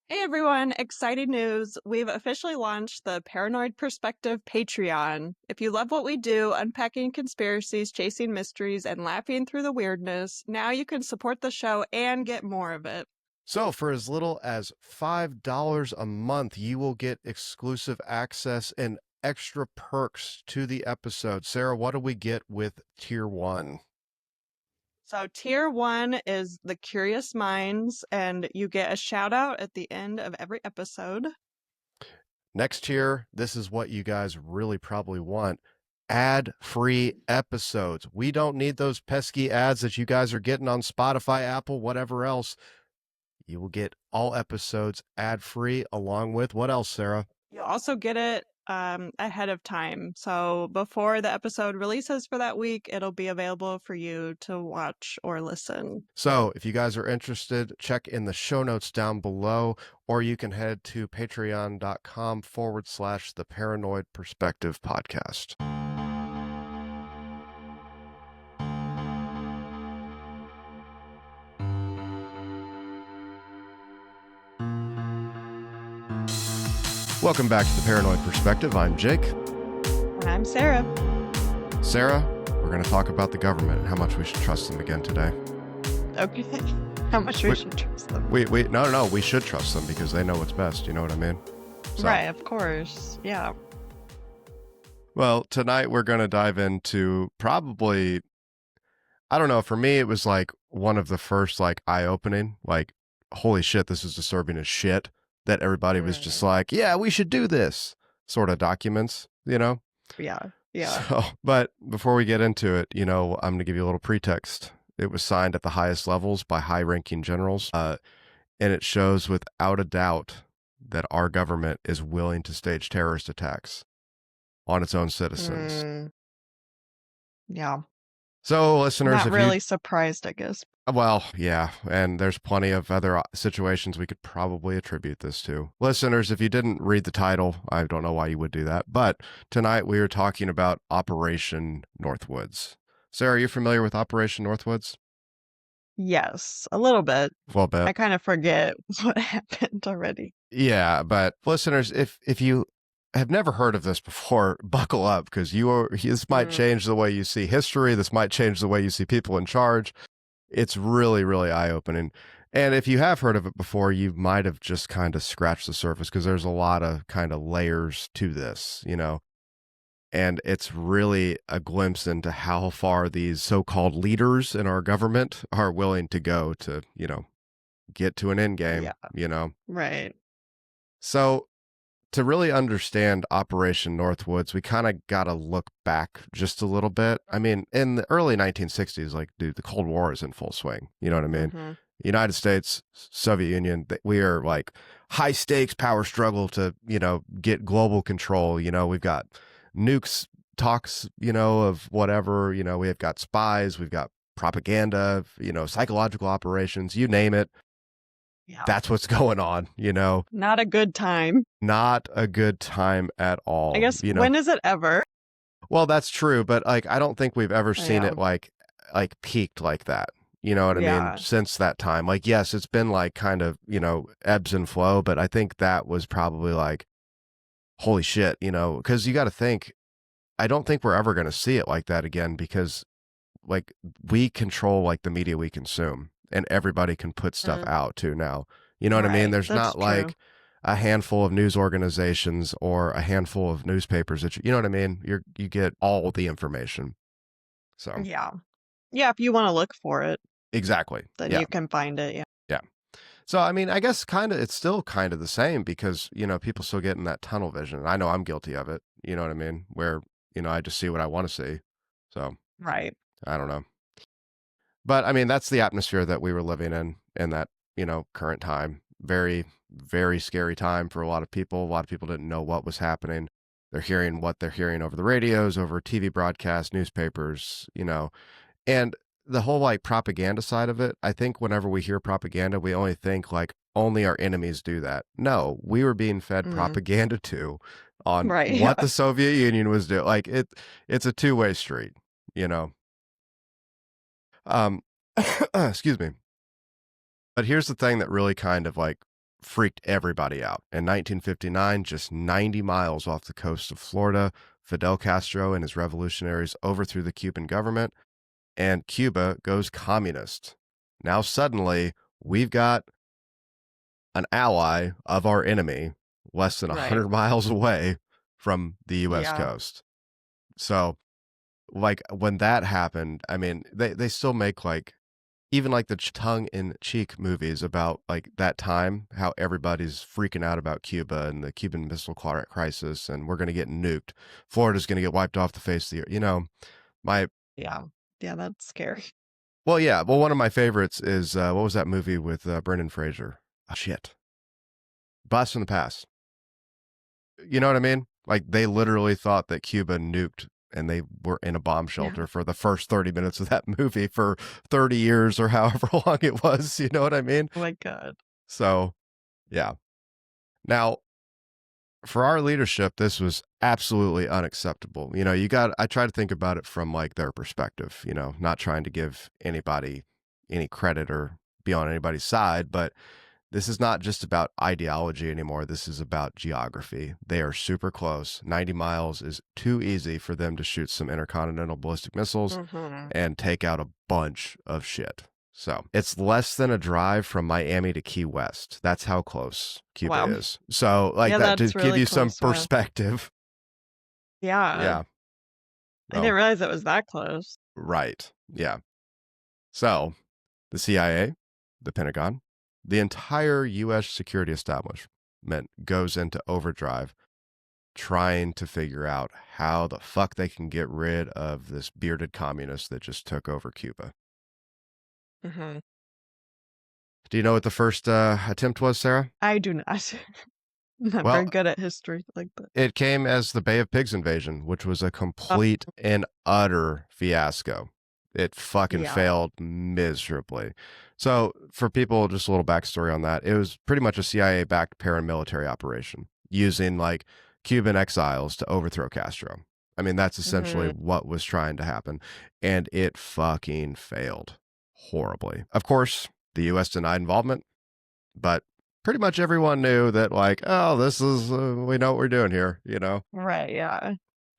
Hey everyone, exciting news. We've officially launched the Paranoid Perspective Patreon. If you love what we do, unpacking conspiracies, chasing mysteries, and laughing through the weirdness, now you can support the show and get more of it. So, for as little as $5 a month, you will get exclusive access and extra perks to the episode. Sarah, what do we get with Tier 1? So, Tier 1 is the Curious Minds, and you get a shout out at the end of every episode. Next tier, this is what you guys really probably want. Ad-free episodes. We don't need those pesky ads that you guys are getting on Spotify, Apple, whatever else. You will get all episodes ad-free along with what else, Sarah? You'll also get it ahead of time. So before the episode releases for that week, it'll be available for you to watch or listen. So if you guys are interested, check in the show notes down below, or you can head to patreon.com/the Paranoid Perspective Podcast. Welcome back to the Paranoid Perspective. I'm Jake. And I'm Sarah. Sarah, we're going to talk about the government and how much we should trust them again today. Okay. How much we should trust them. No, we should trust them because they know what's best. You know what I mean? So. Right, of course. Yeah. Well, tonight we're going to dive into probably, I don't know, for me, it was like one of the first like eye-opening, like, holy shit, this is disturbing as shit, that everybody was just like, yeah, we should do this sort of documents, you know? Yeah. Yeah. So, but before we get into it, I'm going to give you a little pretext. It was signed at the highest levels by high-ranking generals, and it shows without a doubt that our government is willing to stage terrorist attacks on its own citizens. Yeah. So, listeners, not really surprised, I guess. Well, yeah, and there's plenty of other situations we could probably attribute this to. Listeners, if you didn't read the title, I don't know why you would do that, but tonight we are talking about Operation Northwoods. Sarah, are you familiar with Operation Northwoods? Yes, a little bit. A little bit. I kind of forget what happened already. Yeah, but listeners, if you have never heard of this before, buckle up because this might change the way you see history. This might change the way you see people in charge. It's really, really eye-opening. And if you have heard of it before, you might have just kind of scratched the surface because there's a lot of kind of layers to this, and it's really a glimpse into how far these so-called leaders in our government are willing to go to, get to an end game, Right. So to really understand Operation Northwoods, we kind of got to look back just a little bit. I mean, in the early 1960s, like, dude, the Cold War is in full swing. You know what I mean? Mm-hmm. United States, Soviet Union, we are like high stakes power struggle to, get global control. We've got nukes talks, of whatever, we have got spies, we've got propaganda, psychological operations, you name it. Yeah. That's what's going on, Not a good time. Not a good time at all. I guess, when is it ever? Well, that's true, but like I don't think we've ever seen it like peaked like that. You know what I mean? Since that time. Like, yes, it's been like kind of, ebbs and flow, but I think that was probably like, holy shit, because you got to think, I don't think we're ever going to see it like that again because like we control like the media we consume. And everybody can put stuff out too now. You know what I mean? There's not like a handful of news organizations or a handful of newspapers that you know what I mean? You get all the information. So yeah, if you want to look for it, exactly, then you can find it. Yeah. So I mean, I guess it's still kind of the same because people still get in that tunnel vision. I know I'm guilty of it. You know what I mean? Where I just see what I want to see. So right. I don't know. But I mean, that's the atmosphere that we were living in that, current time. Very, very scary time for a lot of people. A lot of people didn't know what was happening. They're hearing what they're hearing over the radios, over TV broadcasts, newspapers, and the whole like propaganda side of it. I think whenever we hear propaganda, we only think like only our enemies do that. No, we were being fed propaganda too on what the Soviet Union was doing. Like it's a two-way street, excuse me. But here's the thing that really kind of like freaked everybody out. In 1959, just 90 miles off the coast of Florida, Fidel Castro and his revolutionaries overthrew the Cuban government, and Cuba goes communist. Now, suddenly, we've got an ally of our enemy less than 100 miles away from the U.S. coast. So, like, when that happened, I mean, they still make, like, even like the tongue-in-cheek movies about like that time, how everybody's freaking out about Cuba and the Cuban Missile Crisis, and we're going to get nuked. Florida's going to get wiped off the face of the earth. You know, yeah, that's scary. Well, yeah. Well, one of my favorites is what was that movie with Brendan Fraser? Oh, shit, Blast from the Past. You know what I mean? Like they literally thought that Cuba nuked, and they were in a bomb shelter for the first 30 minutes of that movie for 30 years or however long it was. You know what I mean? Oh my God. So, yeah. Now, for our leadership, this was absolutely unacceptable. You know, I try to think about it from like their perspective, you know, not trying to give anybody any credit or be on anybody's side, but this is not just about ideology anymore. This is about geography. They are super close. 90 miles is too easy for them to shoot some intercontinental ballistic missiles and take out a bunch of shit. So it's less than a drive from Miami to Key West. That's how close Cuba is. So like that to really give you some perspective. Yeah. Yeah. I didn't realize it was that close. Right. Yeah. So the CIA, the Pentagon, the entire U.S. security establishment goes into overdrive trying to figure out how the fuck they can get rid of this bearded communist that just took over Cuba. Mm-hmm. Do you know what the first attempt was, Sarah? I do not. I'm not very good at history like that. It came as the Bay of Pigs invasion, which was a complete and utter fiasco. It fucking failed miserably. So for people, just a little backstory on that. It was pretty much a CIA-backed paramilitary operation using like Cuban exiles to overthrow Castro. I mean, that's essentially what was trying to happen. And it fucking failed horribly. Of course, the U.S. denied involvement, but pretty much everyone knew that like, oh, this is, we know what we're doing here, you know? Right, yeah.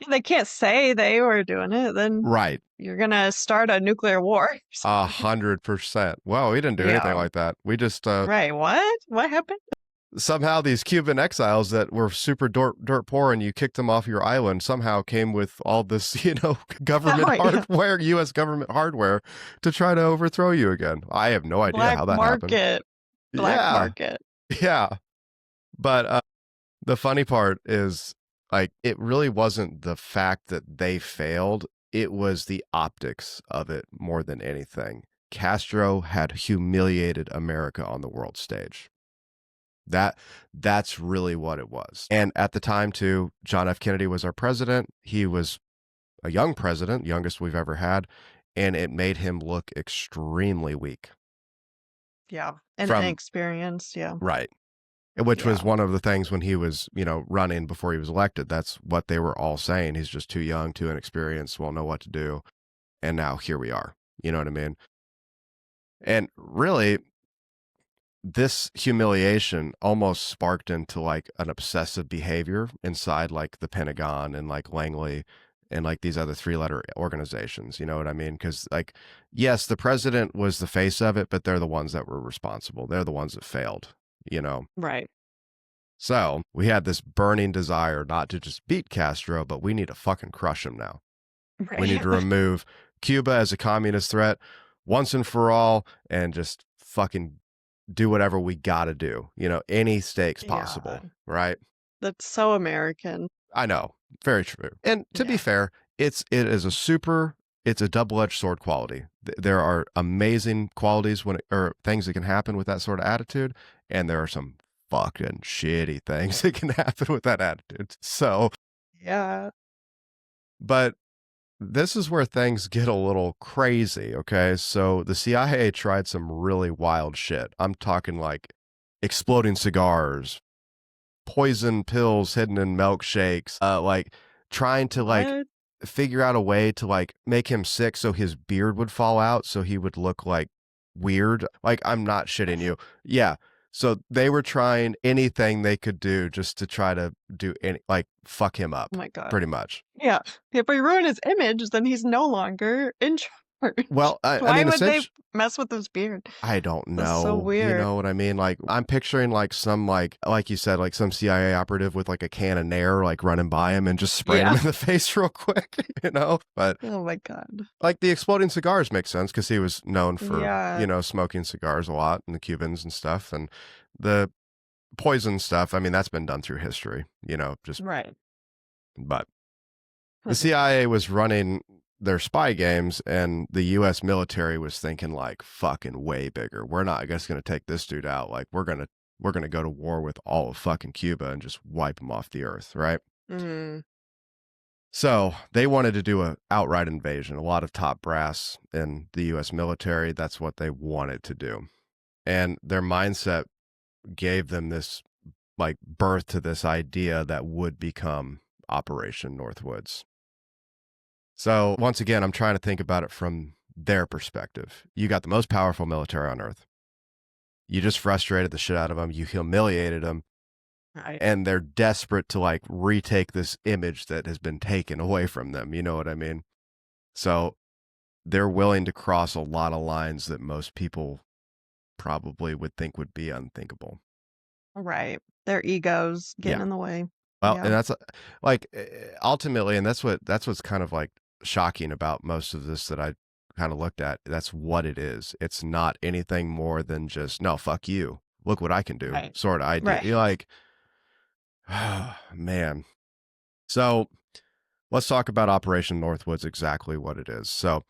They can't say they were doing it, then you're going to start a nuclear war. 100%. Well, we didn't do anything like that. We just... right, what? What happened? Somehow these Cuban exiles that were super dirt poor and you kicked them off your island somehow came with all this, you know, government hardware, U.S. government hardware to try to overthrow you again. I have no idea how that happened. Black market. Yeah. But the funny part is, like, it really wasn't the fact that they failed. It was the optics of it more than anything. Castro had humiliated America on the world stage. That's really what it was. And at the time, too, John F. Kennedy was our president. He was a young president, youngest we've ever had, and it made him look extremely weak. Yeah, and inexperienced, yeah. Right. Which was one of the things when he was, you know, running before he was elected. That's what they were all saying. He's just too young, too inexperienced, won't know what to do. And now here we are. You know what I mean? And really, this humiliation almost sparked into like an obsessive behavior inside like the Pentagon and like Langley and like these other 3-letter organizations. You know what I mean? Because like, yes, the president was the face of it, but they're the ones that were responsible. They're the ones that failed, you know? Right. So we had this burning desire not to just beat Castro, but we need to fucking crush him now. Right. We need to remove Cuba as a communist threat once and for all and just fucking do whatever we got to do, you know, any stakes possible, right? That's so American. I know, very true. And to be fair, it is it's a double-edged sword quality. There are amazing qualities or things that can happen with that sort of attitude, and there are some fucking shitty things that can happen with that attitude. So, yeah. But this is where things get a little crazy, okay? So the CIA tried some really wild shit. I'm talking like exploding cigars, poison pills hidden in milkshakes, like trying to like figure out a way to like make him sick so his beard would fall out so he would look like weird. Like, I'm not shitting you. Yeah. So they were trying anything they could do just to try to do any, like, fuck him up. Oh my God. Pretty much. Yeah. If we ruin his image, then he's no longer in charge. Well, I Why mean, would they mess with his beard? I don't That's so know. You weird. know what I mean? Like, I'm picturing like some, like you said, like some CIA operative with like a can of Nair, like running by him and just spraying him in the face real quick, you know? But oh my God. like the exploding cigars make sense because he was known for, you know, smoking cigars a lot, and the Cubans and stuff. And the poison stuff, I mean, that's been done through history, you know, just. Right. But the CIA was running their spy games, and the U.S. military was thinking like fucking way bigger. We're not just going to take this dude out. Like we're gonna go to war with all of fucking Cuba and just wipe them off the earth, right? Mm. So they wanted to do a outright invasion. A lot of top brass in the U.S. military, that's what they wanted to do, and their mindset gave them this like birth to this idea that would become Operation Northwoods. So once again, I'm trying to think about it from their perspective. You got the most powerful military on earth. You just frustrated the shit out of them. You humiliated them. Right. And they're desperate to like retake this image that has been taken away from them. You know what I mean? So they're willing to cross a lot of lines that most people probably would think would be unthinkable. Right. Their egos getting in the way. Well, and that's like ultimately, and that's what's kind of like shocking about most of this that I kind of looked at. That's what it is. It's not anything more than just, no, fuck you. Look what I can do. Right. Sort of idea. Right. You're like, oh, man. So let's talk about Operation Northwoods, exactly what it is. So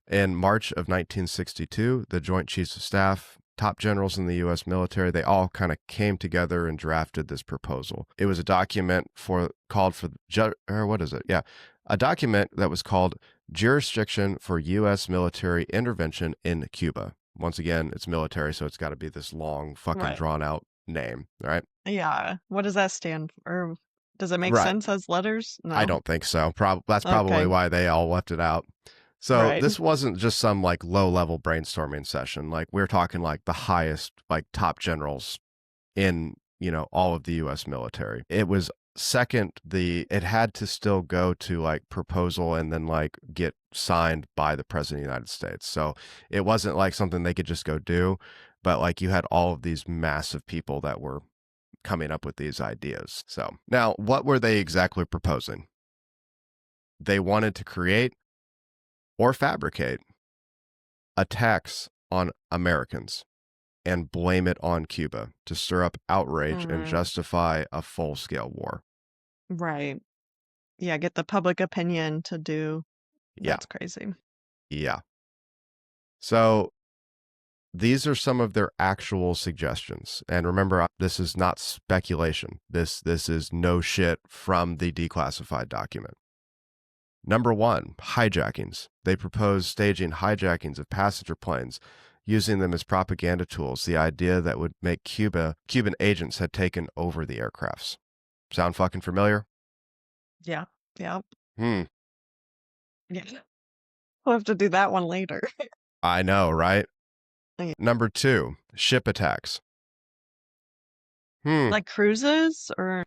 in March of 1962, the Joint Chiefs of Staff, top generals in the U.S. military, they all kind of came together and drafted this proposal. It was a document a document that was called Jurisdiction for U.S. Military Intervention in Cuba. Once again, it's military, so it's got to be this long, fucking drawn out name, right? Yeah. What does that stand for? Does it make sense as letters? No. I don't think so. That's probably why they all left it out. So this wasn't just some like low-level brainstorming session. Like we're talking like the highest, like top generals in, you know, all of the U.S. military. It was it had to still go to like proposal and then like get signed by the President of the United States. So it wasn't like something they could just go do, but like you had all of these massive people that were coming up with these ideas. So now what were they exactly proposing? They wanted to create or fabricate attacks on Americans and blame it on Cuba to stir up outrage and justify a full-scale war. Right. Yeah, get the public opinion to do. That's crazy. Yeah. So these are some of their actual suggestions. And remember, this is not speculation. This is no shit from the declassified document. Number 1, hijackings. They proposed staging hijackings of passenger planes, using them as propaganda tools, the idea that would make Cuban agents had taken over the aircrafts. Sound fucking familiar? Yeah. Yeah. Yeah. We'll have to do that one later. I know, right? Okay. Number 2, ship attacks. Like cruises or?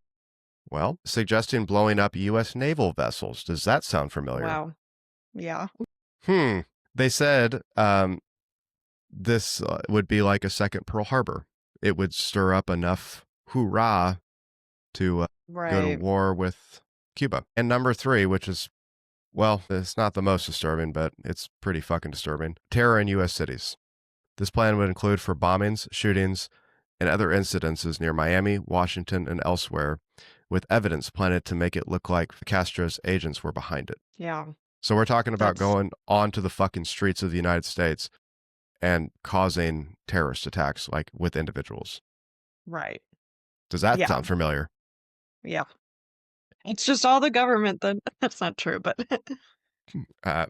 Well, suggesting blowing up U.S. naval vessels. Does that sound familiar? Wow. Yeah. They said this would be like a second Pearl Harbor. It would stir up enough hoorah to go to war with Cuba. And number 3, which is, well, it's not the most disturbing, but it's pretty fucking disturbing. Terror in U.S. cities. This plan would include for bombings, shootings, and other incidences near Miami, Washington, and elsewhere, with evidence planted to make it look like Castro's agents were behind it. Yeah. So we're talking about going onto the fucking streets of the United States and causing terrorist attacks, like with individuals. Right. Does that sound familiar? Yeah. It's just all the government then. That's not true, but. But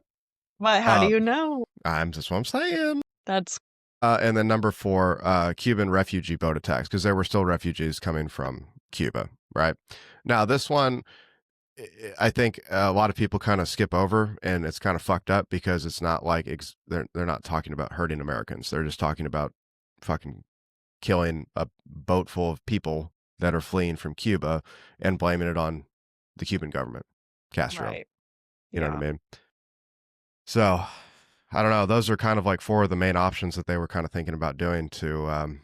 how do you know? That's what I'm saying. That's. And then number 4, Cuban refugee boat attacks, because there were still refugees coming from Cuba, right? Now, this one, I think a lot of people kind of skip over, and it's kind of fucked up because it's not like they're not talking about hurting Americans. They're just talking about fucking killing a boat full of people that are fleeing from Cuba and blaming it on the Cuban government, Castro. Right. You know what I mean? So, I don't know. Those are kind of like four of the main options that they were kind of thinking about doing to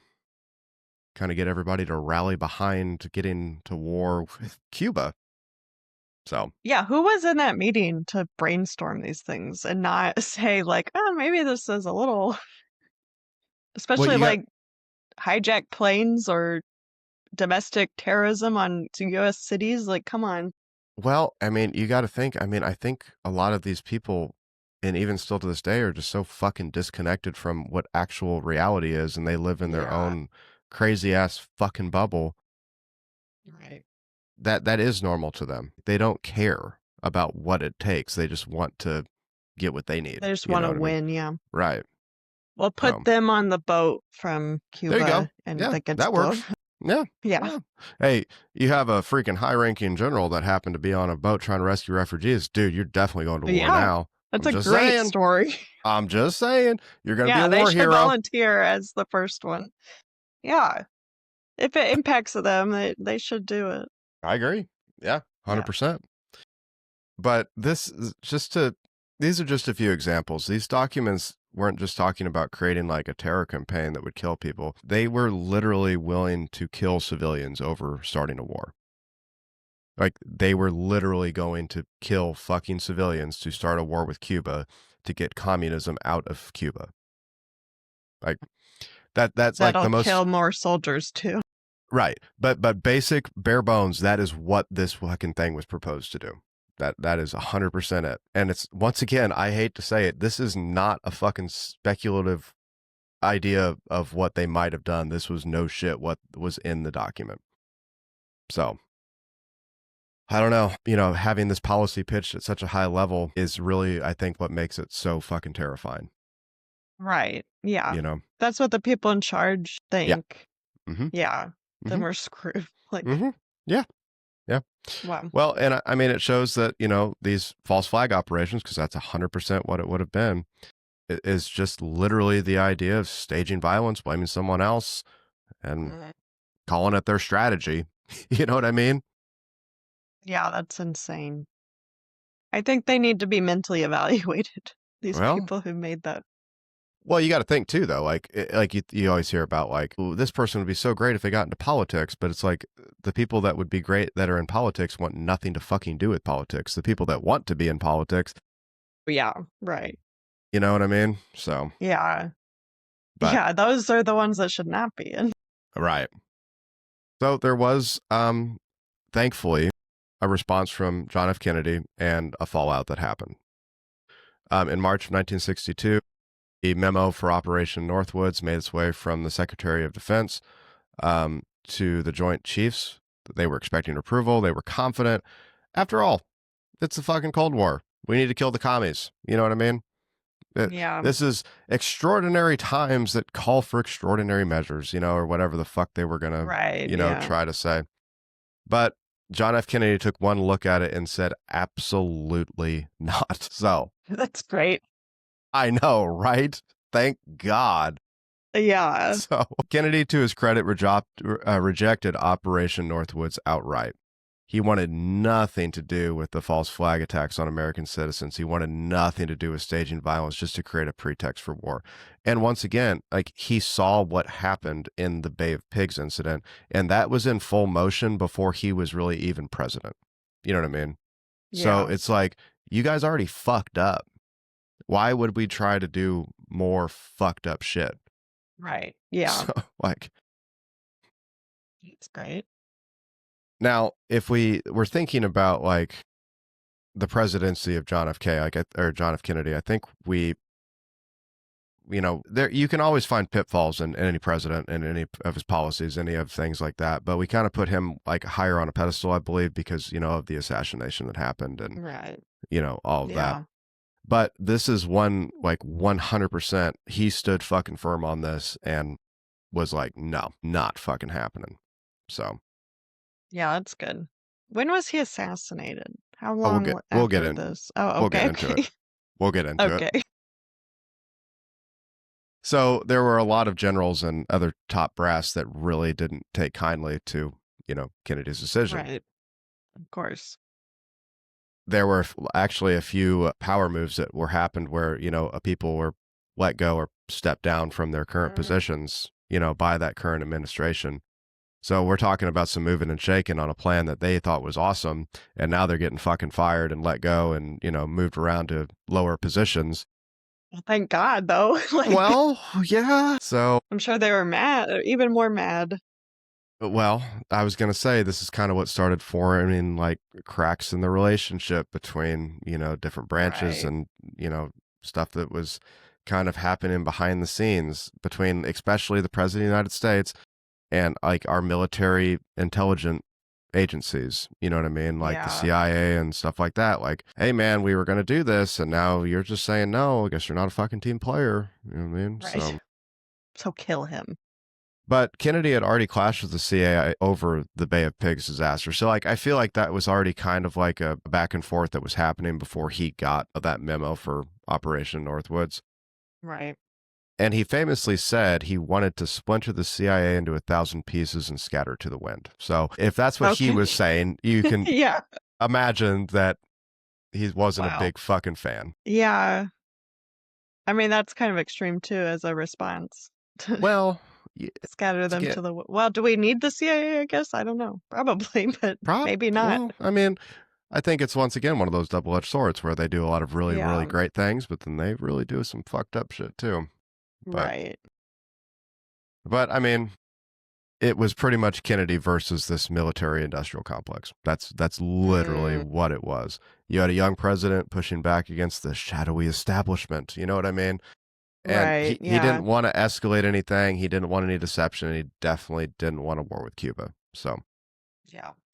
kind of get everybody to rally behind getting to war with Cuba. So, yeah, who was in that meeting to brainstorm these things and not say like, oh, maybe this is a little, especially like hijack planes or domestic terrorism on U.S. cities? Like, come on. Well, I mean, you got to think. I mean, I think a lot of these people, and even still to this day, are just so fucking disconnected from what actual reality is, and they live in their own crazy ass fucking bubble. Right. That is normal to them. They don't care about what it takes. They just want to get what they need. They just want to win. Yeah. Right. Well, put them on the boat from There you go. Cuba and Yeah, that gets that works. Yeah. Yeah. Hey, you have a freaking high-ranking general that happened to be on a boat trying to rescue refugees. Dude, you're definitely going to war now. That's a great story. I'm just saying. You're going to be a war hero. Yeah, they should hero. volunteer as the first one. Yeah. If it impacts them, they should do it. I agree. Yeah, 100%. But these are just a few examples. These documents weren't just talking about creating like a terror campaign that would kill people. They were literally willing to kill civilians over starting a war. Like, they were literally going to kill fucking civilians to start a war with Cuba to get communism out of Cuba. Like, that's like the most... That'll kill more soldiers too. Right. But basic, bare bones, that is what this fucking thing was proposed to do. That is 100% it. And it's, once again, I hate to say it, this is not a fucking speculative idea of what they might have done. This was no shit what was in the document. So, I don't know. You know, having this policy pitched at such a high level is really, I think, what makes it so fucking terrifying. Right. Yeah. You know? That's what the people in charge think. Yeah. Mm-hmm. Yeah. Then we're screwed. Like, yeah. Yeah. Wow. Well, and I mean, it shows that, you know, these false flag operations, because that's 100% what it would have been, is just literally the idea of staging violence, blaming someone else, and calling it their strategy. You know what I mean? Yeah, that's insane. I think they need to be mentally evaluated, these people who made that. Well, you got to think too, though. Like you always hear about, like, ooh, this person would be so great if they got into politics. But it's like the people that would be great that are in politics want nothing to fucking do with politics. The people that want to be in politics. Yeah, right. You know what I mean? So. Yeah. But, yeah, those are the ones that should not be in. Right. So there was, thankfully, a response from John F. Kennedy and a fallout that happened. In March of 1962, a memo for Operation Northwoods made its way from the Secretary of Defense to the Joint Chiefs. They were expecting approval. They were confident. After all, it's the fucking Cold War. We need to kill the commies. You know what I mean? Yeah. This is extraordinary times that call for extraordinary measures, you know, or whatever the fuck they were going to, try to say. But John F. Kennedy took one look at it and said, absolutely not. So. That's great. I know, right? Thank God. Yeah. So Kennedy, to his credit, rejected Operation Northwoods outright. He wanted nothing to do with the false flag attacks on American citizens. He wanted nothing to do with staging violence just to create a pretext for war. And once again, like, he saw what happened in the Bay of Pigs incident, and that was in full motion before he was really even president. You know what I mean? Yeah. So it's like, you guys already fucked up. Why would we try to do more fucked up shit? Right. Yeah. So, like, it's great. Now, if we're thinking about, like, the presidency of John F. Kennedy, I think we, you know, you can always find pitfalls in any president and any of his policies, any of things like that. But we kind of put him, like, higher on a pedestal, I believe, because, you know, of the assassination that happened and, you know, all of that. But this is one, like, 100%. He stood fucking firm on this and was like, no, not fucking happening. So. Yeah, that's good. When was he assassinated? How long we'll get after into this? Oh, okay. We'll get into it. We'll get into it. Okay. So there were a lot of generals and other top brass that really didn't take kindly to, Kennedy's decision. Right. Of course. There were actually a few power moves that were happened where, people were let go or stepped down from their current positions, by that current administration. So we're talking about some moving and shaking on a plan that they thought was awesome. And now they're getting fucking fired and let go and, moved around to lower positions. Well, thank God, though. Well, yeah. So I'm sure they were mad, even more mad. Well, I was going to say this is kind of what started forming like cracks in the relationship between, different branches Right. and, stuff that was kind of happening behind the scenes between especially the president of the United States and like our military intelligence agencies, you know what I mean? Like the CIA and stuff like that. Like, hey man, we were going to do this and now you're just saying no. I guess you're not a fucking team player. You know what I mean? Right. So kill him. But Kennedy had already clashed with the CIA over the Bay of Pigs disaster. So, like, I feel like that was already kind of like a back and forth that was happening before he got that memo for Operation Northwoods. Right. And he famously said he wanted to splinter the CIA into 1,000 pieces and scatter to the wind. So, if that's what he was saying, you can imagine that he wasn't a big fucking fan. Yeah. I mean, that's kind of extreme, too, as a response. Well... Scatter them to the... Well, do we need the CIA, I guess? I don't know. Probably, but maybe not. Well, I mean, I think it's once again one of those double-edged swords where they do a lot of really, really great things, but then they really do some fucked up shit, too. Right. But, I mean, it was pretty much Kennedy versus this military-industrial complex. That's literally what it was. You had a young president pushing back against the shadowy establishment. You know what I mean? And he didn't want to escalate anything. He didn't want any deception. And he definitely didn't want a war with Cuba. So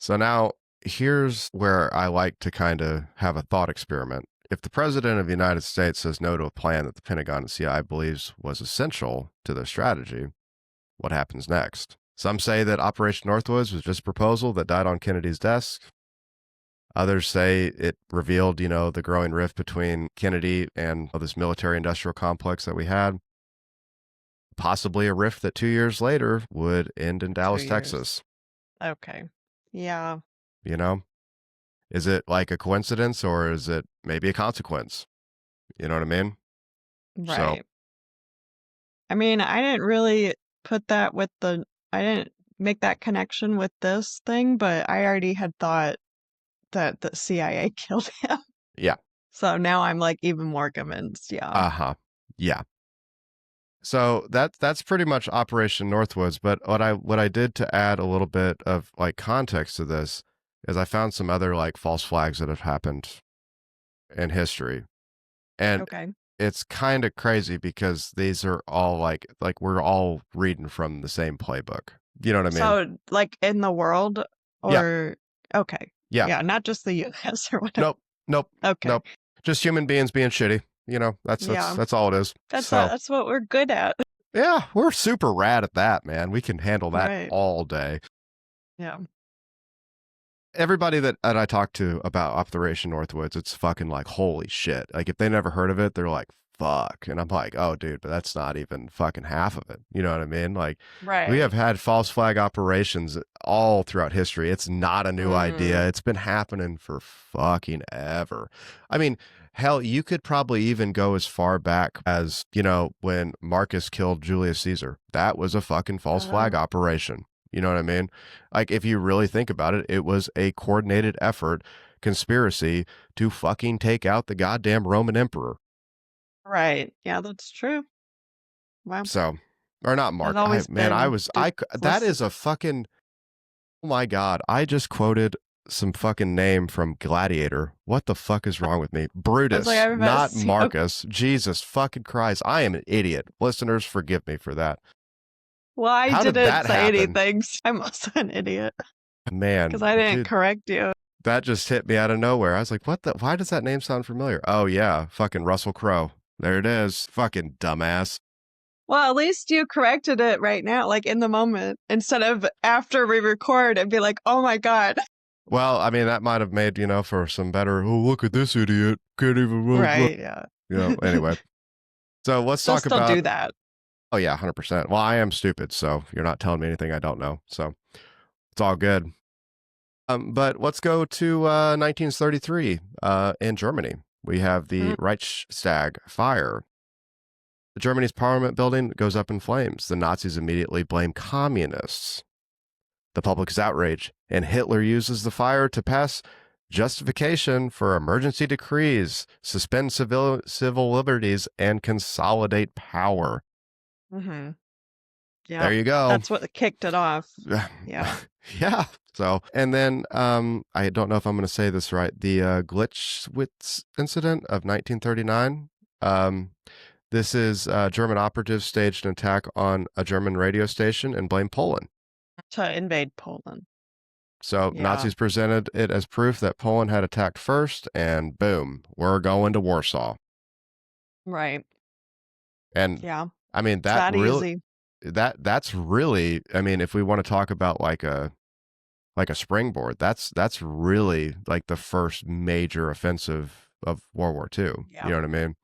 now here's where I like to kind of have a thought experiment. If the president of the United States says no to a plan that the Pentagon and CIA believes was essential to their strategy, what happens next? Some say that Operation Northwoods was just a proposal that died on Kennedy's desk. Others say it revealed, the growing rift between Kennedy and this military-industrial complex that we had. Possibly a rift that 2 years later would end in Dallas, Texas. Okay. Yeah. Is it like a coincidence or is it maybe a consequence? You know what I mean? Right. So, I mean, I didn't really put that with I didn't make that connection with this thing, but I already had thought that the CIA killed him. Yeah. So now I'm like even more convinced. Yeah. Yeah. So that's pretty much Operation Northwoods. But what I did to add a little bit of like context to this is I found some other like false flags that have happened in history. And it's kind of crazy because these are all like we're all reading from the same playbook. You know what I mean? So like in the world or okay. Yeah. Yeah, not just the US or whatever. Nope. Okay. Nope. Just human beings being shitty. That's all it is. That's what we're good at. Yeah, we're super rad at that, man. We can handle that all day. Yeah. Everybody that I talk to about Operation Northwoods, it's fucking like, holy shit. Like, if they never heard of it, they're like, fuck. And I'm like, oh, dude, but that's not even fucking half of it. You know what I mean? Like, we have had false flag operations all throughout history. It's not a new idea. It's been happening for fucking ever. I mean, hell, you could probably even go as far back as, when Marcus killed Julius Caesar. That was a fucking false flag operation. You know what I mean? Like, if you really think about it, it was a coordinated effort, conspiracy to fucking take out the goddamn Roman emperor. Right. Yeah, that's true. Wow. So, or not Mark. That is a fucking, oh my God. I just quoted some fucking name from Gladiator. What the fuck is wrong with me? Brutus, not Marcus. Okay. Jesus fucking Christ. I am an idiot. Listeners, forgive me for that. Well, I didn't say anything. I'm also an idiot. Man. Because I didn't correct you. That just hit me out of nowhere. I was like, why does that name sound familiar? Oh, yeah. Fucking Russell Crowe. There it is. Fucking dumbass. Well, at least you corrected it right now, like in the moment, instead of after we record and be like, oh my God. Well, I mean, that might have made, for some better, oh, look at this idiot. Can't even. Right, yeah. Anyway. So let's talk about. Still do that. Oh yeah, 100%. Well, I am stupid, so you're not telling me anything I don't know. So it's all good. But let's go to 1933 in Germany. We have the Mm. Reichstag fire. Germany's parliament building goes up in flames. The Nazis immediately blame communists. The public is outraged, and Hitler uses the fire to pass justification for emergency decrees, suspend civil liberties, and consolidate power. Mm-hmm. Yeah, There you go. that's what kicked it off. Yeah. Yeah. So, and then I don't know if I'm going to say this right. The Glitschwitz incident of 1939. This is German operatives staged an attack on a German radio station and blamed Poland. To invade Poland. So Yeah. Nazis presented it as proof that Poland had attacked first, and boom, we're going to Warsaw. Right. And yeah, I mean that really easy. That's really, I mean, if we want to talk about like a springboard, that's really like the first major offensive of World War II. Yeah. You know what I mean?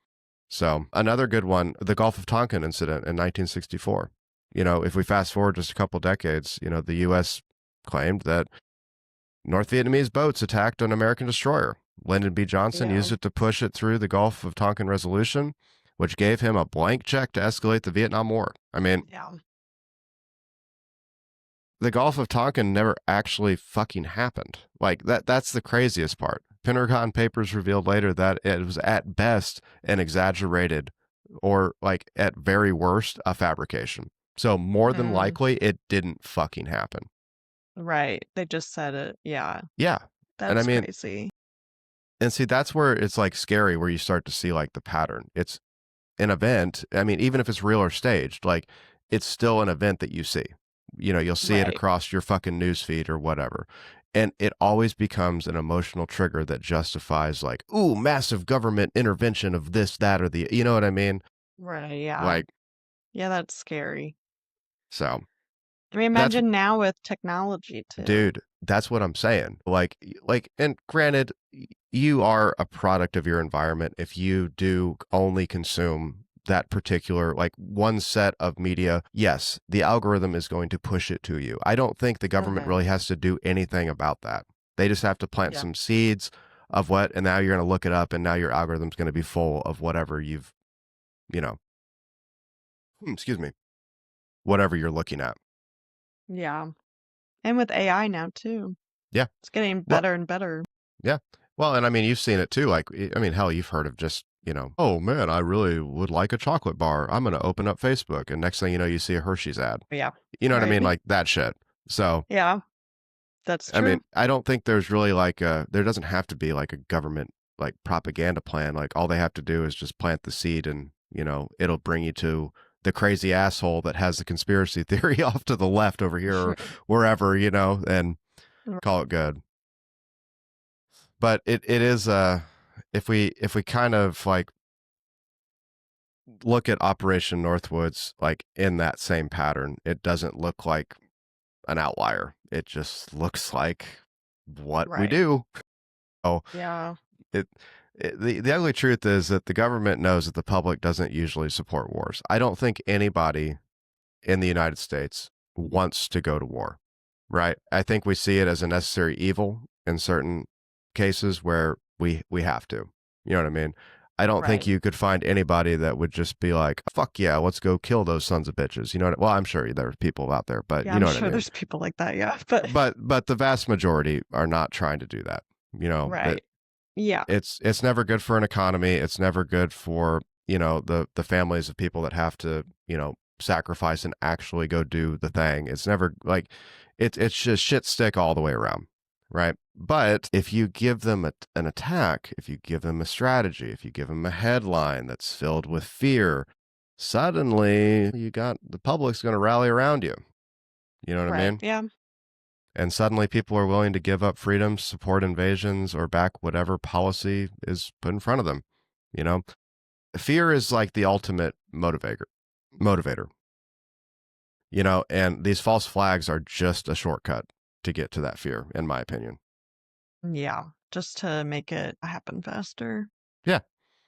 So another good one, the Gulf of Tonkin incident in 1964. You know, if we fast forward just a couple decades, you know, the U.S. claimed that North Vietnamese boats attacked an American destroyer. Lyndon B. Johnson used it to push it through the Gulf of Tonkin resolution, which gave him a blank check to escalate the Vietnam War. I mean, the Gulf of Tonkin never actually fucking happened. Like that's the craziest part. Pentagon papers revealed later that it was at best an exaggerated, or like at very worst a fabrication. So more than likely it didn't fucking happen. Right. They just said it. Yeah. Yeah. That's and I mean, crazy. And see, that's where it's like scary, where you start to see like the pattern. It's an event. I mean, even if it's real or staged, like it's still an event that you see. You know, you'll see it across your fucking news feed or whatever. And it always becomes an emotional trigger that justifies like, ooh, massive government intervention of this, that, or the, you know what I mean? Right. Yeah. Like, yeah, that's scary. So I mean, imagine now with technology too. Dude, that's what I'm saying. Like, and granted, you are a product of your environment if you do only consume that particular, like one set of media. Yes, the algorithm is going to push it to you. I don't think the government really has to do anything about that. They just have to plant some seeds of what, and now you're going to look it up, and now your algorithm's going to be full of whatever you've, you know, excuse me, whatever you're looking at. Yeah. And with AI now too. Yeah. It's getting better and better. Yeah. Well, and I mean, you've seen it too. Like, I mean, hell, you've heard of just, you know, oh man, I really would like a chocolate bar. I'm going to open up Facebook. And next thing you know, you see a Hershey's ad. Yeah. You know what I mean? Like that shit. So, yeah, that's true. I mean, I don't think there's really like there doesn't have to be like a government like propaganda plan. Like all they have to do is just plant the seed, and, you know, it'll bring you to the crazy asshole that has the conspiracy theory off to the left over here or wherever, you know, and call it good. But it is if we kind of like look at Operation Northwoods like in that same pattern, it doesn't look like an outlier. It just looks like what we do. Oh, yeah. The ugly truth is that the government knows that the public doesn't usually support wars. I don't think anybody in the United States wants to go to war, right? I think we see it as a necessary evil in certain cases where we have to. You know what I mean? I don't think you could find anybody that would just be like, fuck yeah, let's go kill those sons of bitches. You know what? Well, I'm sure there's people out there, but you know what I mean? There's people like that, yeah. But the vast majority are not trying to do that. You know, yeah. It's never good for an economy. It's never good for, you know, the families of people that have to, you know, sacrifice and actually go do the thing. It's never like it's just shit stick all the way around, right? But if you give them an attack, if you give them a strategy, if you give them a headline that's filled with fear, suddenly you got the public's going to rally around you. You know what I mean? Yeah. And suddenly people are willing to give up freedoms, support invasions, or back whatever policy is put in front of them. You know, fear is like the ultimate motivator. You know, and these false flags are just a shortcut to get to that fear, in my opinion. Yeah, just to make it happen faster. Yeah.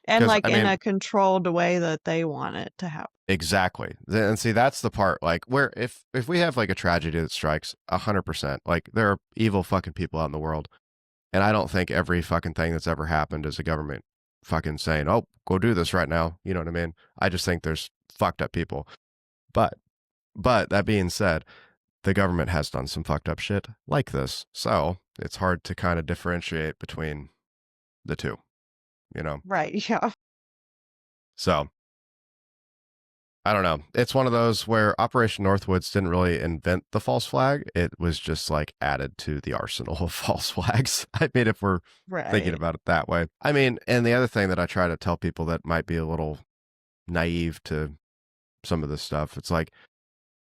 And like in a controlled way that they want it to happen. Exactly. And see, that's the part, like, where if we have like a tragedy that strikes 100%, like there are evil fucking people out in the world. And I don't think every fucking thing that's ever happened is the government fucking saying, oh, go do this right now. You know what I mean? I just think there's fucked up people. But that being said, the government has done some fucked up shit like this. So it's hard to kind of differentiate between the two, you know? Right. Yeah. So I don't know. It's one of those where Operation Northwoods didn't really invent the false flag. It was just like added to the arsenal of false flags. I mean, if we're thinking about it that way. I mean, and the other thing that I try to tell people that might be a little naive to some of this stuff, it's like,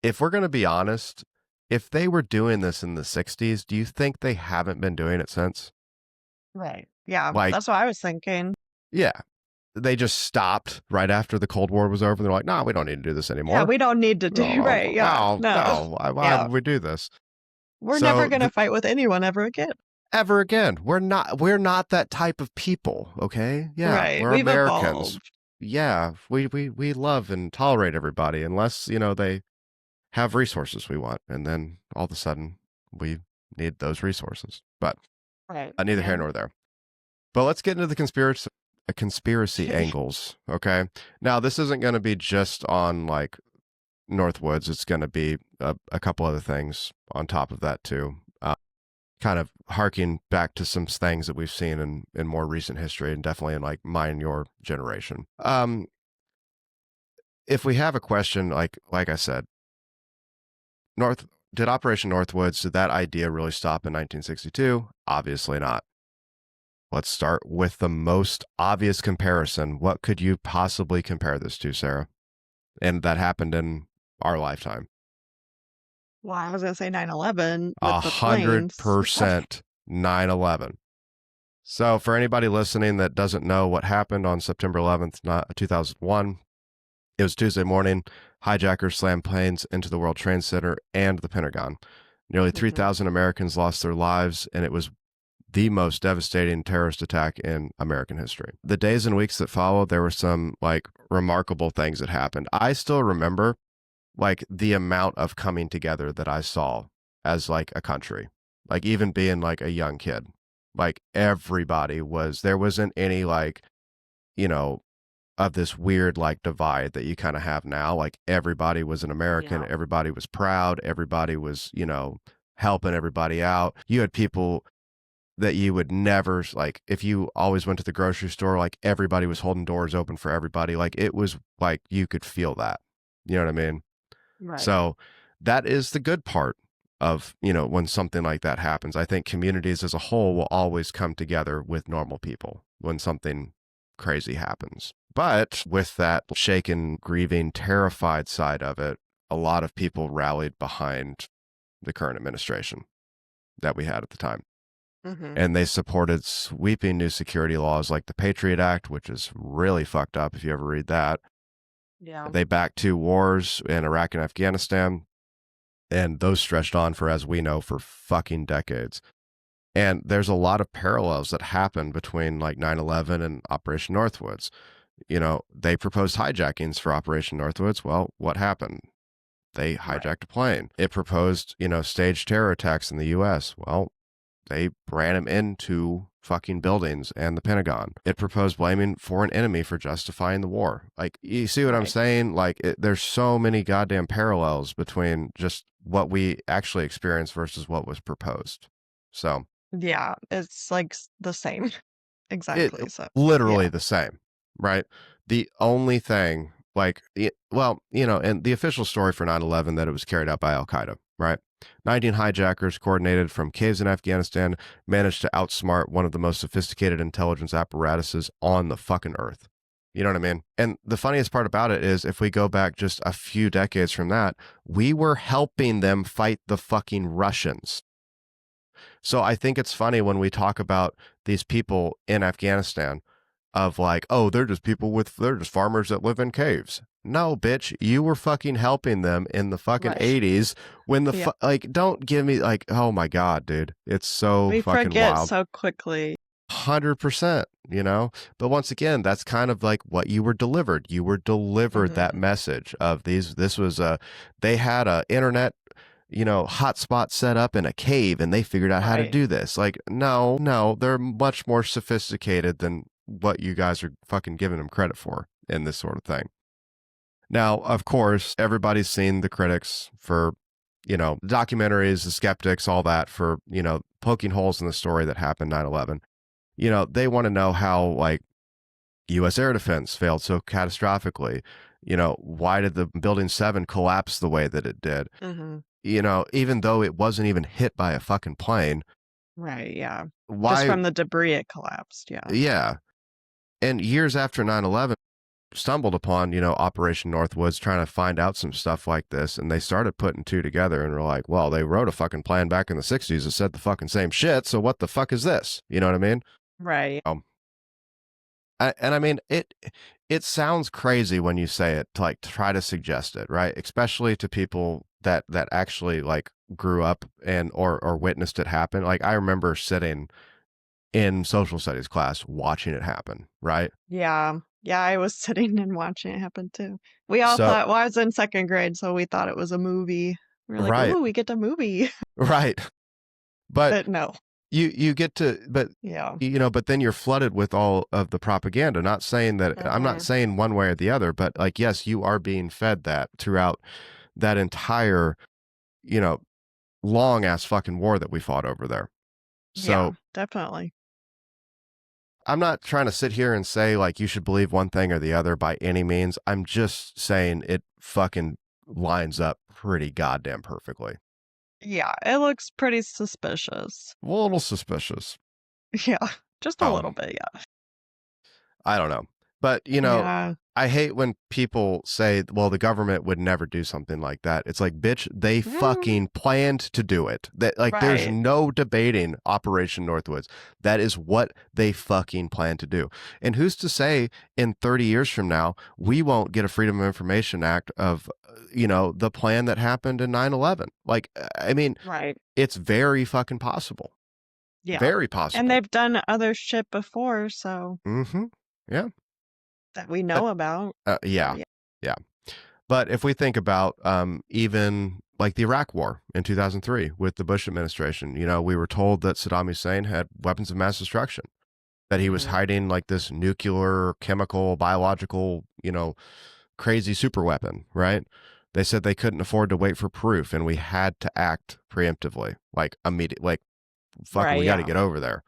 if we're going to be honest, if they were doing this in the 60s, do you think they haven't been doing it since? Right. Yeah. Like, that's what I was thinking. Yeah. They just stopped right after the Cold War was over. And they're like, no, we don't need to do this anymore. Yeah, we don't need to do right. Yeah. No. Why would we do this? We're never going to fight with anyone ever again. Ever again. We're not that type of people. Okay. Yeah. Right. We're Americans. Evolved. Yeah. We love and tolerate everybody unless, you know, they have resources we want. And then all of a sudden we need those resources. But neither here nor there. But let's get into the conspiracy angles. Okay. Now, this isn't going to be just on like Northwoods. It's going to be a couple other things on top of that too. Kind of harking back to some things that we've seen in more recent history, and definitely in like my and your generation. If we have a question, like I said, did Operation Northwoods, did that idea really stop in 1962? Obviously not. Let's start with the most obvious comparison. What could you possibly compare this to, Sarah? And that happened in our lifetime. Well, I was going to say 9/11. 100% 9/11. So for anybody listening that doesn't know what happened on September 11th, 2001, it was Tuesday morning. Hijackers slammed planes into the World Trade Center and the Pentagon. Nearly 3,000 Americans lost their lives, and it was the most devastating terrorist attack in American history. The days and weeks that followed, there were some like remarkable things that happened. I still remember like the amount of coming together that I saw as like a country, like even being like a young kid, like everybody there wasn't any like, you know, of this weird like divide that you kind of have now. Like everybody was an American, everybody was proud, everybody was, you know, helping everybody out. You had people that you would never, like, if you always went to the grocery store, like everybody was holding doors open for everybody. Like it was like you could feel that. You know what I mean? Right. So that is the good part of, you know, when something like that happens. I think communities as a whole will always come together with normal people when something crazy happens. But with that shaken, grieving, terrified side of it, a lot of people rallied behind the current administration that we had at the time. And they supported sweeping new security laws like the Patriot Act, which is really fucked up if you ever read that. Yeah. They backed 2 wars in Iraq and Afghanistan, and those stretched on for, as we know, for fucking decades. And there's a lot of parallels that happened between like 9/11 and Operation Northwoods. You know, they proposed hijackings for Operation Northwoods. Well, what happened? They hijacked a plane. It proposed, you know, staged terror attacks in the U.S. Well, they ran them into fucking buildings and the Pentagon. It proposed blaming foreign enemy for justifying the war. Like, you see what I'm saying? Like, there's so many goddamn parallels between just what we actually experienced versus what was proposed. So yeah, it's like the same. Exactly. Literally the same, right? The only thing, like, well, you know, and the official story for 9/11 that it was carried out by Al-Qaeda, right? 19 hijackers coordinated from caves in Afghanistan managed to outsmart one of the most sophisticated intelligence apparatuses on the fucking earth. You know what I mean? And the funniest part about it is if we go back just a few decades from that, we were helping them fight the fucking Russians. So I think it's funny when we talk about these people in Afghanistan of like, oh, they're just farmers that live in caves. No, bitch, you were fucking helping them in the fucking 80s when like, don't give me like, oh my God, dude. It's so fucking wild. We forget so quickly. 100%. you know? But once again, that's kind of like what you were delivered. You were delivered that message of this was they had a internet, hotspot set up in a cave and they figured out how to do this. Like, no, they're much more sophisticated than what you guys are fucking giving them credit for in this sort of thing. Now, of course, everybody's seen the critics for, documentaries, the skeptics, all that for, poking holes in the story that happened 9/11. They want to know how, like, U.S. air defense failed so catastrophically. Why did the Building 7 collapse the way that it did? Even though it wasn't even hit by a fucking plane. Right, yeah. Why? Just from the debris it collapsed, yeah. Yeah. And years after 9/11, stumbled upon, Operation Northwoods, trying to find out some stuff like this, and they started putting two together and were like, well, they wrote a fucking plan back in the 60s that said the fucking same shit, so what the fuck is this? You know what I mean? Right. I mean, it sounds crazy when you say it, to like try to suggest it, right? Especially to people that actually like grew up and or witnessed it happen. Like, I remember sitting in social studies class watching it happen, right? Yeah. Yeah, I was sitting and watching it happen too. We all thought, well, I was in second grade, so we thought it was a movie. We were like, right. ooh, we get a movie. Right. But no. You get to, but yeah, but then you're flooded with all of the propaganda. Not saying that I'm not saying one way or the other, but like, yes, you are being fed that throughout that entire, long ass fucking war that we fought over there. So yeah, definitely. I'm not trying to sit here and say like you should believe one thing or the other by any means. I'm just saying it fucking lines up pretty goddamn perfectly. Yeah, it looks pretty suspicious. A little suspicious. Yeah, just a little bit, yeah. I don't know. But, yeah. I hate when people say, well, the government would never do something like that. It's like, bitch, they fucking planned to do it. That, like, there's no debating Operation Northwoods. That is what they fucking plan to do. And who's to say in 30 years from now, we won't get a Freedom of Information Act of, the plan that happened in 9/11. Like, I mean, it's very fucking possible. Yeah. Very possible. And they've done other shit before, so. Yeah. That we know about. Yeah. But if we think about even like the Iraq War in 2003 with the Bush administration, we were told that Saddam Hussein had weapons of mass destruction, that he was hiding like this nuclear, chemical, biological, crazy super weapon, right? They said they couldn't afford to wait for proof, and we had to act preemptively, like immediately, like, fucking, we got to get over there.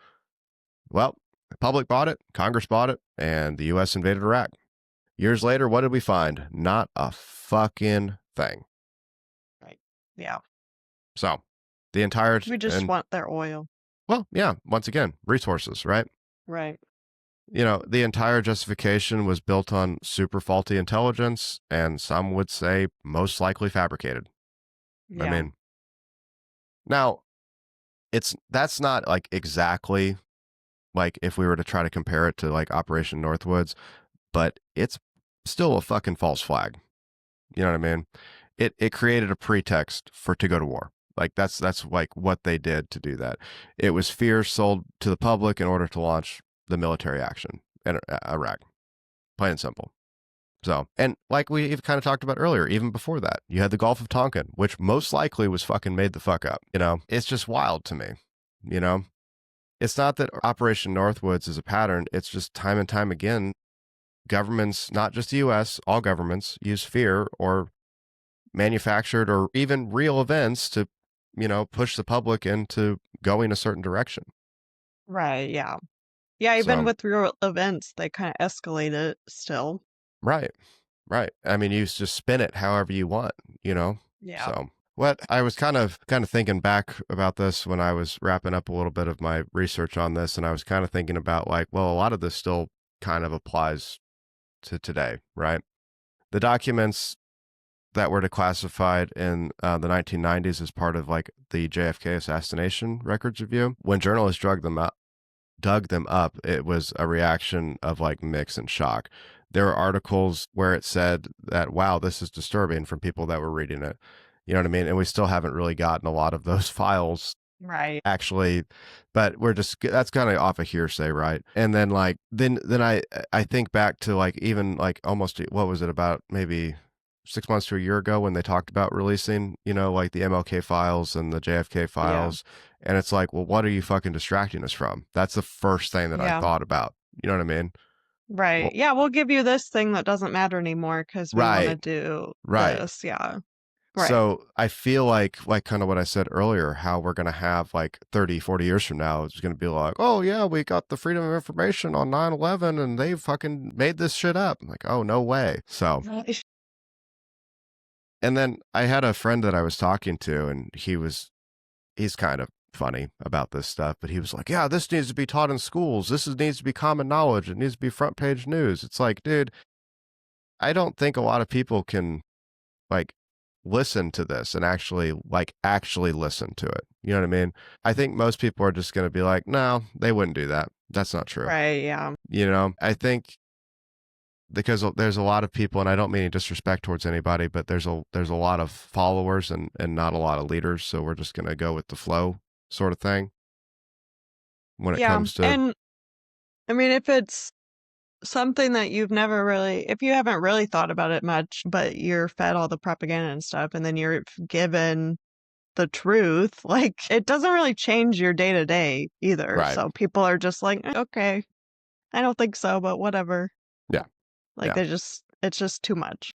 Well, the public bought it, Congress bought it, and the U.S. invaded Iraq. Years later, what did we find? Not a fucking thing. Right. Yeah. So, the entire... We just want their oil. Well, yeah, once again, resources, right? Right. The entire justification was built on super faulty intelligence, and some would say most likely fabricated. Yeah. I mean, now, that's not like exactly... like if we were to try to compare it to like Operation Northwoods, but it's still a fucking false flag. You know what I mean? It created a pretext to go to war. Like that's like what they did to do that. It was fear sold to the public in order to launch the military action in Iraq. Plain and simple. So, and like we've kind of talked about earlier, even before that, you had the Gulf of Tonkin, which most likely was fucking made the fuck up. It's just wild to me. It's not that Operation Northwoods is a pattern. It's just time and time again, governments, not just the U.S., all governments use fear or manufactured or even real events to, push the public into going a certain direction. Right. Yeah. Yeah. Even with real events, they kind of escalate it still. Right. I mean, you just spin it however you want, Yeah. So. What I was kind of thinking back about this when I was wrapping up a little bit of my research on this, and I was kind of thinking about like, well, a lot of this still kind of applies to today, right? The documents that were declassified in the 1990s as part of like the JFK assassination records review, when journalists dug them up, it was a reaction of like mix and shock. There were articles where it said that, wow, this is disturbing, from people that were reading it. You know what I mean? And we still haven't really gotten a lot of those files Right. actually, but we're just that's kind of off a hearsay, right? And then like then I think back to like even like almost what was it about maybe 6 months to a year ago when they talked about releasing, like the MLK files and the JFK Yeah. files, and it's like, well, what are you fucking distracting us from? That's the first thing that I Yeah. thought about. You know what I mean? Right. Well, Yeah, we'll give you this thing that doesn't matter anymore because we want to right, do right. this. Yeah. Right. So I feel like kind of what I said earlier, how we're going to have like 30, 40 years from now, it's going to be like, oh yeah, we got the freedom of information on 9/11 and they fucking made this shit up. I'm like, oh, no way. So, Right. and then I had a friend that I was talking to and he's kind of funny about this stuff, but he was like, yeah, this needs to be taught in schools. Needs to be common knowledge. It needs to be front page news. It's like, dude, I don't think a lot of people can like listen to this and actually listen to it. You know what I mean? I think most people are just going to be like, no, they wouldn't do that. That's not true. Right. Yeah. I think because there's a lot of people, and I don't mean any disrespect towards anybody, but there's a lot of followers and not a lot of leaders. So we're just going to go with the flow sort of thing when it Yeah. comes to And I mean, if it's something that if you haven't really thought about it much, but you're fed all the propaganda and stuff, and then you're given the truth, like it doesn't really change your day to day either. right. So people are just like, okay, I don't think so, but whatever. Yeah. Like Yeah. it's just too much.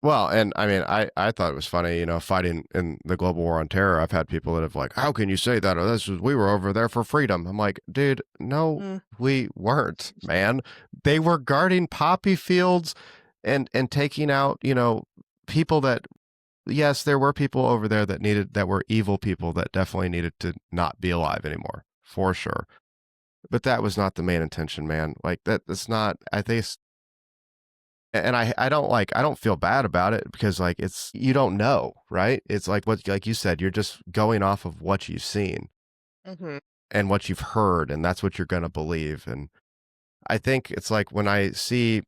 Well, and I mean, I thought it was funny, fighting in the global war on terror. I've had people that have like, how can you say that? Or we were over there for freedom. I'm like, dude, no, Mm. we weren't, man. They were guarding poppy fields and taking out, people that, yes, there were people over there that were evil people that definitely needed to not be alive anymore, for sure. But that was not the main intention, man. Like that's not, I think, and I don't feel bad about it because like you don't know, right? It's like you said, you're just going off of what you've seen Hmm. and what you've heard, and that's what you're going to believe. And I think it's like when I see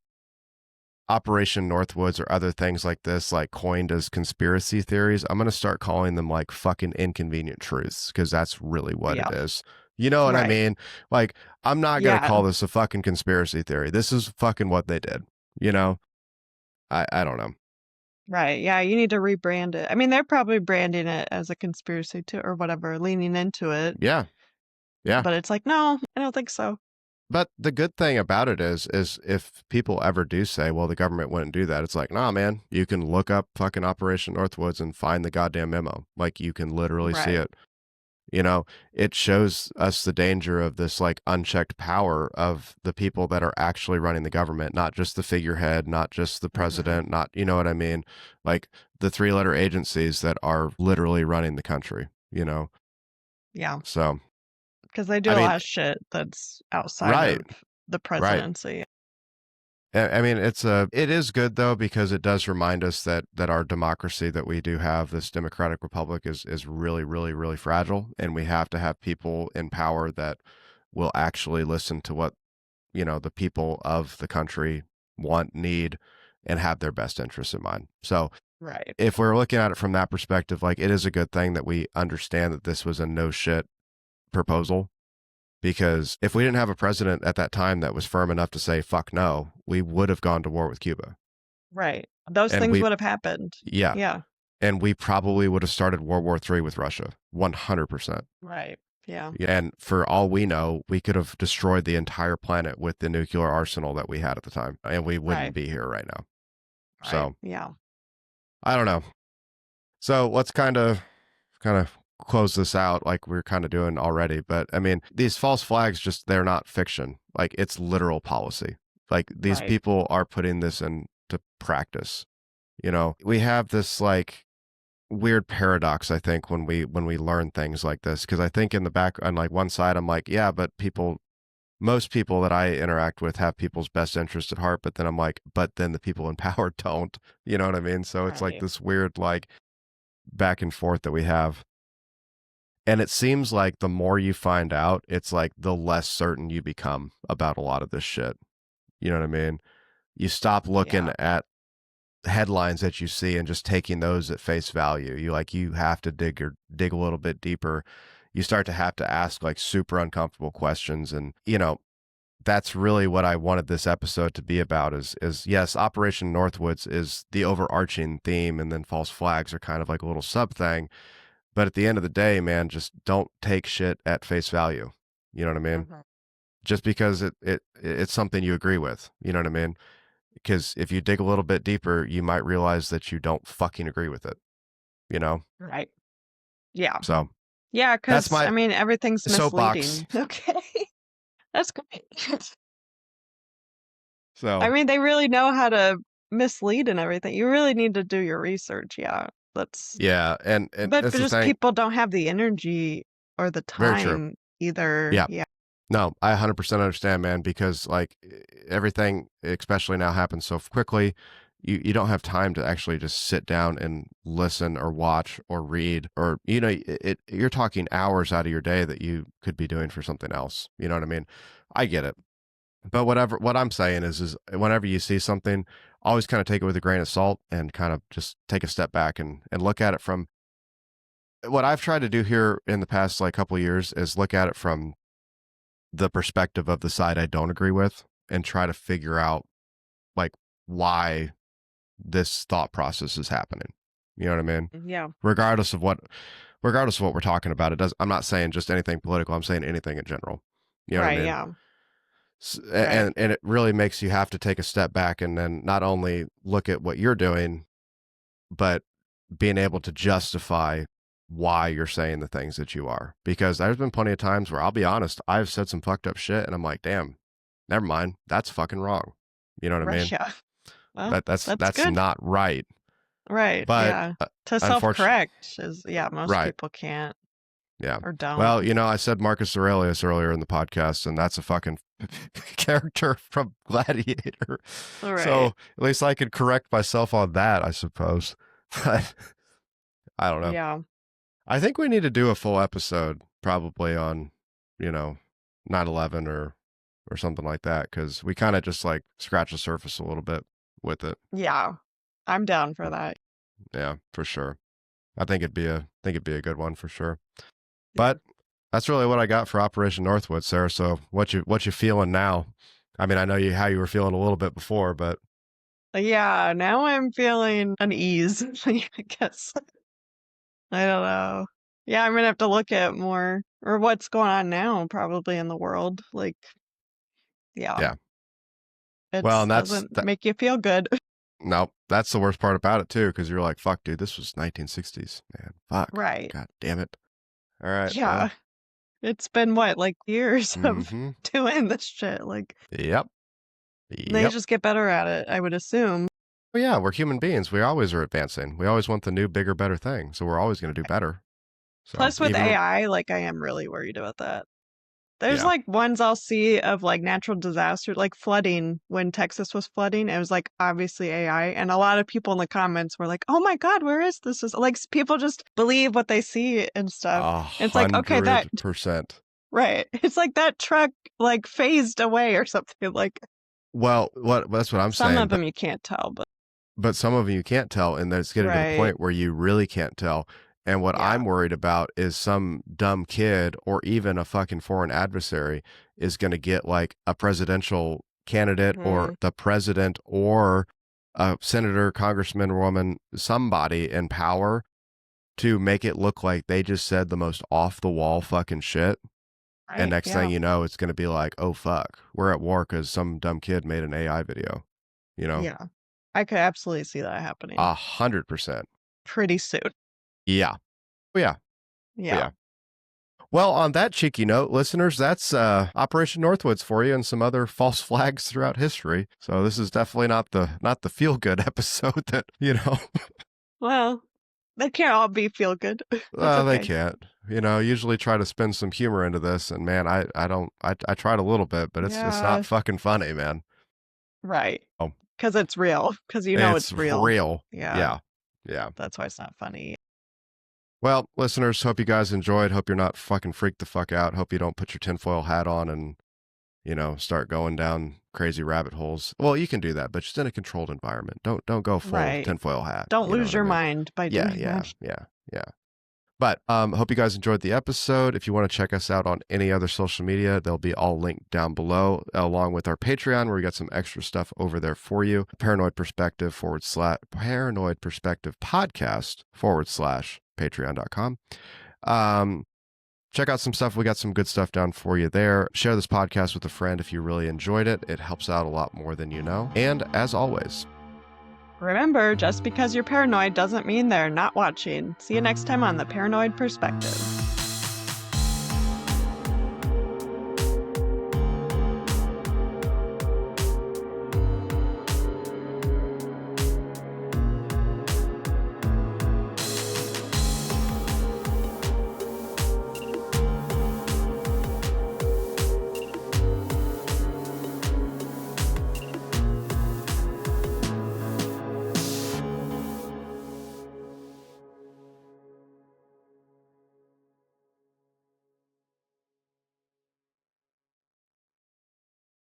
Operation Northwoods or other things like this like coined as conspiracy theories, I'm going to start calling them like fucking inconvenient truths because that's really what it Yeah. is. You know what I Right. mean? Like, I'm not going to Yeah. call this a fucking conspiracy theory. This is fucking what they did. You know? I don't know. Right. Yeah. You need to rebrand it. I mean, they're probably branding it as a conspiracy too, or whatever, leaning into it. Yeah. Yeah. But it's like, no, I don't think so. But the good thing about it is if people ever do say, well, the government wouldn't do that, it's like, nah, man, you can look up fucking Operation Northwoods and find the goddamn memo. Like, you can literally see Right. it. It shows us the danger of this like unchecked power of the people that are actually running the government, not just the figurehead, not just the Hmm. president, not, you know what I mean? Like the three-letter agencies that are literally running the country. Yeah. So, Because they do I a mean, lot of shit that's outside right, of the right. presidency. I mean, it is good though because it does remind us that our democracy that we do have, this democratic republic, is really, really, really fragile, and we have to have people in power that will actually listen to what the people of the country want, need, and have their best interests in mind. So Right. if we're looking at it from that perspective, like it is a good thing that we understand that this was a no shit proposal because if we didn't have a president at that time that was firm enough to say fuck no, we would have gone to war with Cuba. Right. Those And things would have happened. yeah, Yeah. and we probably would have started World War III with Russia, 100%. Right. Yeah. And for all we know, we could have destroyed the entire planet with the nuclear arsenal that we had at the time, and we wouldn't Right. be here right now. Right. So Yeah. I don't know. So let's kind of close this out like we're kind of doing already. But I mean, these false flags they're not fiction. Like it's literal policy. Like these Right. people are putting this into practice. We have this like weird paradox, I think, when we learn things like this. Because I think in the back on like one side, I'm like, yeah, but most people that I interact with have people's best interest at heart. But then I'm like, but then the people in power don't. You know what I mean? So it's like Right. this weird like back and forth that we have. And it seems like the more you find out, it's like the less certain you become about a lot of this shit. You know what I mean? You stop looking Yeah. at headlines that you see and just taking those at face value. You have to dig a little bit deeper. you start to have to ask like super uncomfortable questions. And, that's really what I wanted this episode to be about is yes, Operation Northwoods is the overarching theme, and then false flags are kind of like a little sub thing. But at the end of the day, man, just don't take shit at face value. You know what I mean? Mhm. Just because it's something you agree with. You know what I mean? Because if you dig a little bit deeper, you might realize that you don't fucking agree with it. Right. Yeah. So Yeah, that's because, my I mean, everything's soapbox. misleading. Okay. That's great. I So mean, they really know how to mislead and everything. You really need to do your research. Yeah. yeah, and But that's the just thing. people don't have the energy or the Very true. time either. Yeah. Yeah. No, I 100% understand, man, because like everything, especially now, happens so quickly. You don't have time to actually just sit down and listen or watch or read, or you're talking hours out of your day that you could be doing for something else. You know what I mean? I get it. But what I'm saying is whenever you see something, always kind of take it with a grain of salt and kind of just take a step back and look at it from what I've tried to do here in the past like couple of years is look at it from the perspective of the side I don't agree with and try to figure out like why this thought process is happening. You know what I mean? Yeah. Regardless of what we're talking about, I'm not saying just anything political. I'm saying anything in general. You know what I Right. mean? Yeah. Right. And it really makes you have to take a step back and then not only look at what you're doing, but being able to justify why you're saying the things that you are. Because there's been plenty of times where I'll be honest, I've said some fucked up shit and I'm like, damn, never mind. That's fucking wrong. You know what I Right. mean? Yeah. Well, That's that's good. not right. Right. But Yeah. To unfortunately, self-correct is, yeah, most right. people can't Yeah. or don't. Well, I said Marcus Aurelius earlier in the podcast, and that's a fucking character from Gladiator. All So right. at least I could correct myself on that, I suppose. But I don't know. Yeah. I think we need to do a full episode probably on, 9/11 or something like that, because we kind of just like scratch the surface a little bit with it. Yeah. I'm down for that. Yeah, for sure. I think it'd be a good one for sure. Yeah. But that's really what I got for Operation Northwoods, Sarah. So what you feeling now? I mean, I know how you were feeling a little bit before, but Yeah, now I'm feeling unease, I guess. I don't know. Yeah, I'm gonna have to look at more or what's going on now, probably in the world. Like, yeah, yeah. it Well, and that's doesn't that. make you feel good. No, that's the worst part about it too, because you're like, fuck, dude, this was 1960s, man. Fuck, Right. god damn it. All right, Yeah. well, It's been what, like years of mm-hmm. doing this shit. Like, Yep, they yep. just get better at it, I would assume. Well, yeah, we're human beings. We always are advancing. We always want the new, bigger, better thing. So we're always going to do better. So Plus with AI, like I am really worried about that. There's yeah. like ones I'll see of like natural disasters, like flooding when Texas was flooding. It was like obviously AI. And a lot of people in the comments were like, oh my God, where is this? Is like people just believe what they see and stuff. And it's like, okay, that 100%. right. It's like that truck like phased away or something. Like Well, that's what I'm some saying. of them you can't tell, But some of them you can't tell, and it's getting to the right. point where you really can't tell. And what Yeah. I'm worried about is some dumb kid or even a fucking foreign adversary is going to get like a presidential candidate or the president or a senator, congressman, woman, somebody in power to make it look like they just said the most off the wall fucking shit. Right. And next Yeah. thing you know, it's going to be like, oh, fuck, we're at war because some dumb kid made an AI video, Yeah. I could absolutely see that happening 100%. pretty soon. Yeah. Yeah. Yeah. Well, on that cheeky note, listeners, that's Operation Northwoods for you and some other false flags throughout history. So this is definitely not the feel good episode that, Well, they can't all be feel good. That's they okay. can't. Usually try to spin some humor into this, and man, I tried a little bit, but it's not fucking funny, man. Right. Oh, Because it's real. Because it's real. Real. Yeah. Yeah. That's why it's not funny. Well, listeners, hope you guys enjoyed. Hope you're not fucking freaked the fuck out. Hope you don't put your tinfoil hat on and, start going down crazy rabbit holes. Well, you can do that, but just in a controlled environment. Don't go full tinfoil hat. Don't lose your mind by doing that. Yeah. But hope you guys enjoyed the episode. If you want to check us out on any other social media, they'll be all linked down below, along with our Patreon, where we got some extra stuff over there for you. Paranoid Perspective Paranoid Perspective Podcast /patreon.com. Check out some stuff. We got some good stuff down for you there. Share this podcast with a friend if you really enjoyed it. It helps out a lot more than you know. And as always, remember, just because you're paranoid doesn't mean they're not watching. See you next time on The Paranoid Perspective.